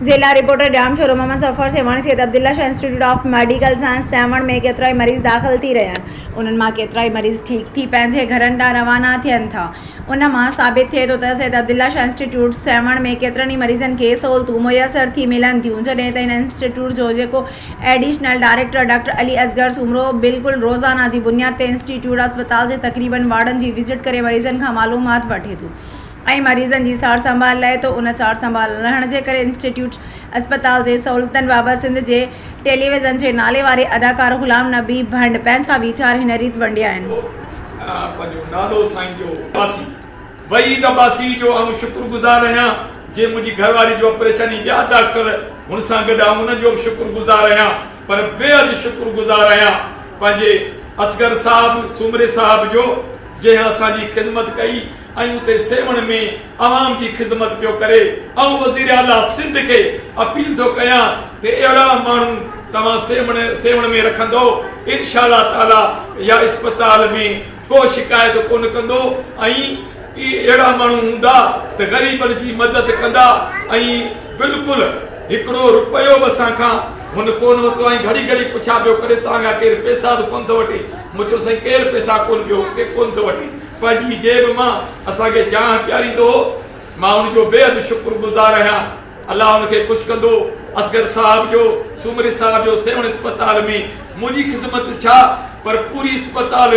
जिला reporter jam showroom Mohammad Safar Sewani Syed Abdullah Shah institute of medical science Sehwan में केतिराई मरीज़ दाख़िल थी रहिया आहिनि। उन्हनि मां केतिराई मरीज़ ठीक थी पंहिंजे घरनि ॾांहुं रवाना थियनि था। उन मां साबित थिए थो त सैयद अब्दुल्ला शाह इंस्टीट्यूट सेवण में केतिरनि ई मरीज़नि खे सहूलतूं मुयसर थी मिलनि थियूं, जॾहिं त इन इंस्टीट्यूट जो जेको additional director doctor Ali Asgar Soomro बिल्कुलु रोज़ाना जी बुनियाद ते इंस्टीट्यूट अस्पताल जे तक़रीबन वार्डनि जी विज़िट करे मरीज़नि खां मालूमात वठे थो ऐं मरीज़नि जी सार संभाल लाइ तो उन सार संभाल रहण जे करे इंस्टीट्यूट अस्पताल जे सहूलतनि बाबति सिंध जे टेलीविज़न जे नाले वारे अदाकार गुलाम नबी भंड पंहिंजा वीचार हिन रीति वंडिया आहिनि। पंहिंजो नालो साईं जो बासी वहीद अब्बासी जो आऊं शुक्रगुज़ार आहियां जे मुंहिंजी घरवारी जो ऑपरेशन ॿिया डॉक्टर हुन सां गॾु हुन जो बि शुक्रगुज़ार आहियां, पर बेहद शुक्रगुज़ार आहियां पंहिंजे असगर साहब सुमरे साहब जो जंहिं असांजी ख़िदमत कई ऐं उते सेवण में आवाम जी ख़िदमत पियो करे। ऐं वज़ीर आला सिंध खे अपील थो कयां त अहिड़ा माण्हू तव्हां सेवण में रखंदो, इंशाअल्लाह ताला या अस्पताल में को शिकायत कोन कंदो ऐं अहिड़ा माण्हू हूंदा त ग़रीबनि जी मदद कंदा ऐं बिल्कुलु हिकिड़ो रुपयो बि असां खां हुन कोन वरितो ऐं घड़ी घड़ी पुछा पियो करे तव्हांखां केरु पैसा बि कोन थो वठे। मुंहिंजो साईं केरु पैसा कोन पियो कोन थो वठे, पंहिंजी जेब मां असांखे चाह पियारींदो हो। मां हुनजो बेहद शुक्रगुज़ार आहियां, अलाह हुनखे ख़ुशि कंदो। असगर साहब जो सुमरे साहब जो सेवण अस्पताल में मुंहिंजी ख़िदमत छा, पर पूरी अस्पताल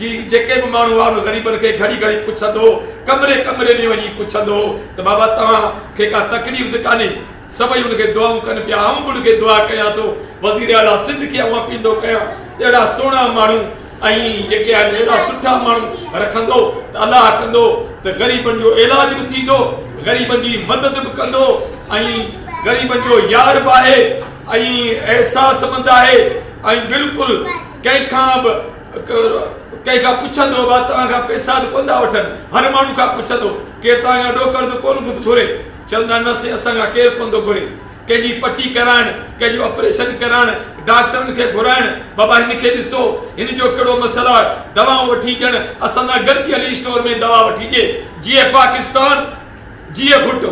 जी जेके बि माण्हू आहे ग़रीबनि खे घड़ी घड़ी पुछंदो, कमरे कमरे में वञी पुछंदो त बाबा तव्हांखे का तकलीफ़ त कान्हे, सभई हुनखे दुआऊं कनि पिया। आऊं बि हुनखे दुआ कयां थो, वज़ीर आला सिंध खे आऊं अपील थो कयां अहिड़ा सुहिणा माण्हू ऐं जेके आहिनि अहिड़ा सुठा माण्हू रखंदो त अलाह कंदो त ग़रीबनि जो इलाज बि थींदो, ग़रीबनि जी मदद बि कंदो ऐं ग़रीबनि जो यार बि आहे ऐं अहसासमंद आहे ऐं बिल्कुलु कंहिंखां पुछंदो बा तव्हांखां पैसा त कोन था वठनि, हर माण्हू खां पुछंदो केरु तव्हांखां ॾोकर त कोन थो घुरे, चवंदा न से असांखां केरु कोन थो घुरे। कंहिंजी पटी कराइण, कंहिंजो ऑपरेशन कराइण, डॉक्टरनि खे घुराइण, बाबा हिन खे ॾिसो हिन जो कहिड़ो मसइलो आहे, दवाऊं वठी ॾियण, असां सां गॾिजी हली स्टोर में दवा वठी ॾिए, जीअं पाकिस्तान जीअं भुट्टो।